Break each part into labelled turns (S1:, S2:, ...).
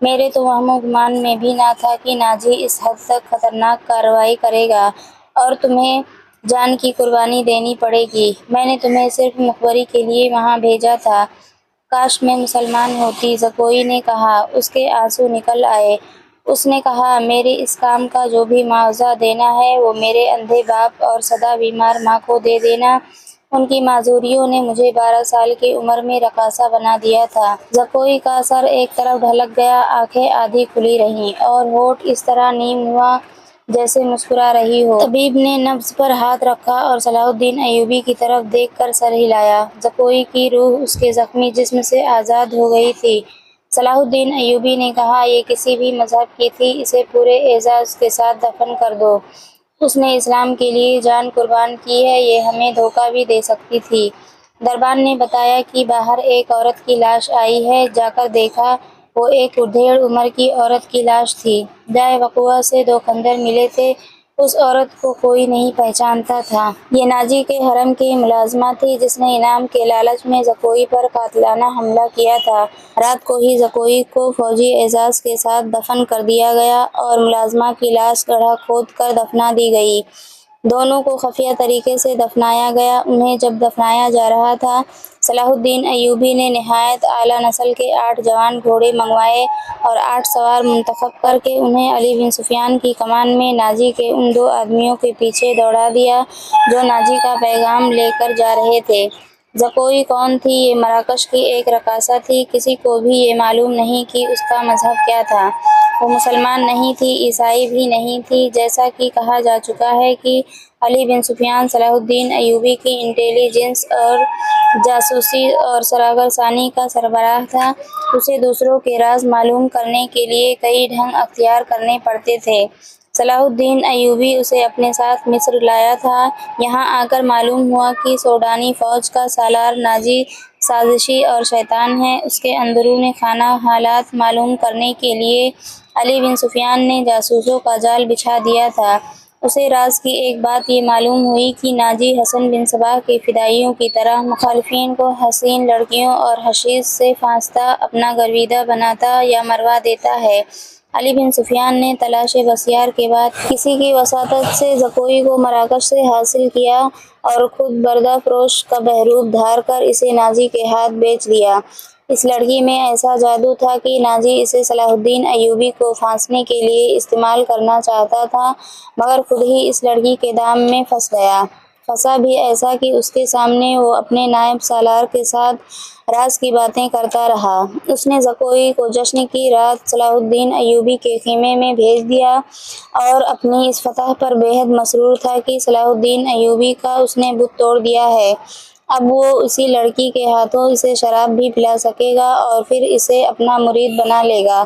S1: میرے تو وہم و گمان میں بھی نہ تھا کہ ناجی اس حد تک خطرناک کارروائی کرے گا اور تمہیں جان کی قربانی دینی پڑے گی۔ میں نے تمہیں صرف مخبری کے لیے وہاں بھیجا تھا۔ کاش میں مسلمان ہوتی، زکوئی نے کہا۔ اس کے آنسو نکل آئے۔ اس نے کہا، میرے اس کام کا جو بھی معاوضہ دینا ہے وہ میرے اندھے باپ اور سدا بیمار ماں کو دے دینا۔ ان کی معذوریوں نے مجھے 12 سال کی عمر میں رقاصہ بنا دیا تھا۔ زکوئی کا سر ایک طرف ڈھلک گیا، آنکھیں آدھی کھلی رہیں اور ہونٹ اس طرح نیم ہوا جیسے مسکرا رہی ہو۔ طبیب نے نبض پر ہاتھ رکھا اور صلاح الدین ایوبی کی طرف دیکھ کر سر ہلایا۔ زکوئی کی روح اس کے زخمی جسم سے آزاد ہو گئی تھی۔ صلاح الدین ایوبی نے کہا، یہ کسی بھی مذہب کی تھی، اسے پورے اعزاز کے ساتھ دفن کر دو۔ اس نے اسلام کے لیے جان قربان کی ہے، یہ ہمیں دھوکہ بھی دے سکتی تھی۔ دربان نے بتایا کہ باہر ایک عورت کی لاش آئی ہے، جا کر دیکھا، وہ ایک ڈیڑھ عمر کی عورت کی لاش تھی۔ جائے وقوع سے 2 خنجر ملے تھے۔ اس عورت کو کوئی نہیں پہچانتا تھا۔ یہ ناجی کے حرم کی ملازمہ تھی جس نے انعام کے لالچ میں زکوئی پر قاتلانہ حملہ کیا تھا۔ رات کو ہی زکوئی کو فوجی اعزاز کے ساتھ دفن کر دیا گیا اور ملازمہ کی لاش گڑھا کھود کر دفنا دی گئی۔ دونوں کو خفیہ طریقے سے دفنایا گیا۔ انہیں جب دفنایا جا رہا تھا، صلاح الدین ایوبی نے نہایت اعلیٰ نسل کے 8 جوان گھوڑے منگوائے اور 8 سوار منتخب کر کے انہیں علی بن سفیان کی کمان میں ناجی کے ان 2 آدمیوں کے پیچھے دوڑا دیا جو ناجی کا پیغام لے کر جا رہے تھے۔ زکوئی کون تھی؟ یہ مراکش کی ایک رقاصہ تھی۔ کسی کو بھی یہ معلوم نہیں کہ اس کا مذہب کیا تھا۔ وہ مسلمان نہیں تھی، عیسائی بھی نہیں تھی۔ جیسا کہ کہا جا چکا ہے کہ علی بن سفیان صلاح الدین ایوبی کی انٹیلی جنس اور جاسوسی اور سراغر ثانی کا سربراہ تھا۔ اسے دوسروں کے راز معلوم کرنے کے لیے کئی ڈھنگ اختیار کرنے پڑتے تھے۔ صلاح الدین ایوبی اسے اپنے ساتھ مصر لایا تھا۔ یہاں آ کر معلوم ہوا کہ سوڈانی فوج کا سالار ناجی سازشی اور شیطان ہے۔ اس کے اندرون خانہ حالات معلوم کرنے کے لیے علی بن سفیان نے جاسوسوں کا جال بچھا دیا تھا۔ اسے راز کی ایک بات یہ معلوم ہوئی کہ ناجی حسن بن صباح کے فدائیوں کی طرح مخالفین کو حسین لڑکیوں اور حشیش سے پھانستا، اپنا گرویدہ بناتا یا مروا دیتا ہے۔ علی بن سفیان نے تلاش بسیار کے بعد کسی کی وساطت سے زکوئی کو مراکش سے حاصل کیا اور خود بردہ فروش کا بہروپ دھار کر اسے ناجی کے ہاتھ بیچ دیا۔ اس لڑکی میں ایسا جادو تھا کہ ناجی اسے صلاح الدین ایوبی کو پھانسنے کے لیے استعمال کرنا چاہتا تھا، مگر خود ہی اس لڑکی کے دام میں پھنس گیا۔ پھنسا بھی ایسا کہ اس کے سامنے وہ اپنے نائب سالار کے ساتھ راز کی باتیں کرتا رہا۔ اس نے زکوئی کو جشن کی رات صلاح الدین ایوبی کے خیمے میں بھیج دیا اور اپنی اس فتح پر بے حد مسرور تھا کہ صلاح الدین ایوبی کا اس نے بت توڑ دیا ہے۔ اب وہ اسی لڑکی کے ہاتھوں اسے شراب بھی پلا سکے گا اور پھر اسے اپنا مرید بنا لے گا۔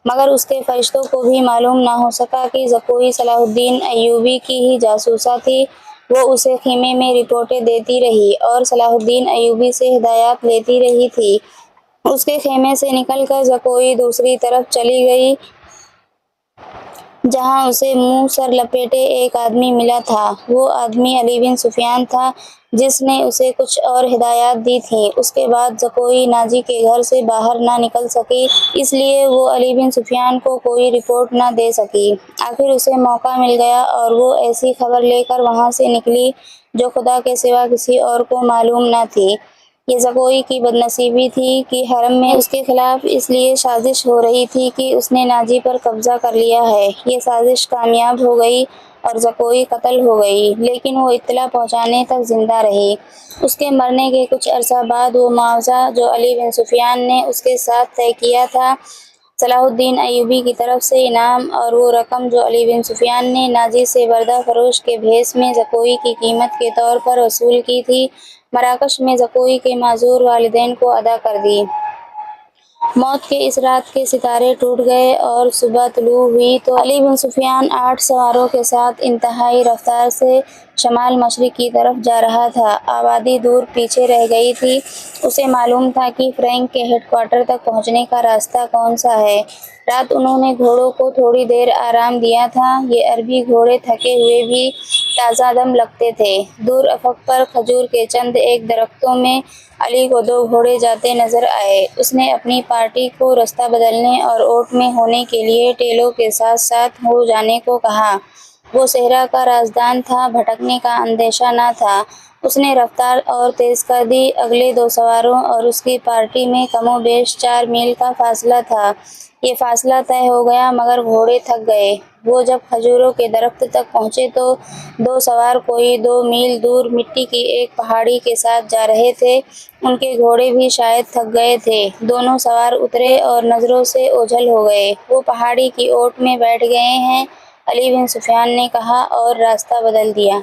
S1: مگر اس کے فرشتوں کو بھی معلوم نہ ہو سکا کہ زکوئی صلاح الدین ایوبی کی ہی جاسوسہ تھی۔ وہ اسے خیمے میں رپورٹیں دیتی رہی اور صلاح الدین ایوبی سے ہدایات لیتی رہی تھی۔ اس کے خیمے سے نکل کر زکوئی دوسری طرف چلی گئی جہاں اسے منہ سر لپیٹے ایک آدمی ملا تھا۔ وہ آدمی علی بن سفیان تھا جس نے اسے کچھ اور ہدایات دی تھیں۔ اس کے بعد زکوئی ناجی کے گھر سے باہر نہ نکل سکی، اس لیے وہ علی بن سفیان کو کوئی رپورٹ نہ دے سکی۔ آخر اسے موقع مل گیا اور وہ ایسی خبر لے کر وہاں سے نکلی جو خدا کے سوا کسی اور کو معلوم نہ تھی۔ یہ زکوئی کی بدنصیبی تھی کہ حرم میں اس کے خلاف اس لیے سازش ہو رہی تھی کہ اس نے ناجی پر قبضہ کر لیا ہے۔ یہ سازش کامیاب ہو گئی اور زکوئی قتل ہو گئی، لیکن وہ اطلاع پہنچانے تک زندہ رہی۔ اس کے مرنے کے کچھ عرصہ بعد وہ معاوضہ جو علی بن سفیان نے اس کے ساتھ طے کیا تھا، صلاح الدین ایوبی کی طرف سے انعام اور وہ رقم جو علی بن سفیان نے ناجی سے بردہ فروش کے بھیس میں زکوئی کی قیمت کے طور پر وصول کی تھی، مراکش میں زکوئی کے معذور والدین کو ادا کر دی۔ موت کے اس رات کے ستارے ٹوٹ گئے اور صبح طلوع ہوئی تو علی بن سفیان 8 سواروں کے ساتھ انتہائی رفتار سے شمال مشرق کی طرف جا رہا تھا۔ آبادی دور پیچھے رہ گئی تھی۔ اسے معلوم تھا کہ فرینک کے ہیڈ کوارٹر تک پہنچنے کا راستہ کون سا ہے۔ رات انہوں نے گھوڑوں کو تھوڑی دیر آرام دیا تھا۔ یہ عربی گھوڑے تھکے ہوئے بھی تازہ دم لگتے تھے۔ دور افق پر کھجور کے چند ایک درختوں میں علی کو دو گھوڑے جاتے نظر آئے۔ اس نے اپنی پارٹی کو رستہ بدلنے اور اوٹ میں ہونے کے لیے ٹیلوں کے ساتھ ساتھ ہو جانے کو کہا۔ وہ صحرا کا رازدان تھا، بھٹکنے کا اندیشہ نہ تھا۔ اس نے رفتار اور تیز کر دی۔ اگلے دو سواروں اور اس کی پارٹی میں کم و بیش 4 میل کا فاصلہ تھا۔ یہ فاصلہ طے ہو گیا مگر گھوڑے تھک گئے۔ وہ جب کھجوروں کے درخت تک پہنچے تو دو سوار کوئی 2 میل دور مٹی کی ایک پہاڑی کے ساتھ جا رہے تھے۔ ان کے گھوڑے بھی شاید تھک گئے تھے۔ دونوں سوار اترے اور نظروں سے اوجھل ہو گئے۔ وہ پہاڑی کی اوٹ میں بیٹھ گئے ہیں، علی بن سفیان نے کہا اور راستہ بدل دیا۔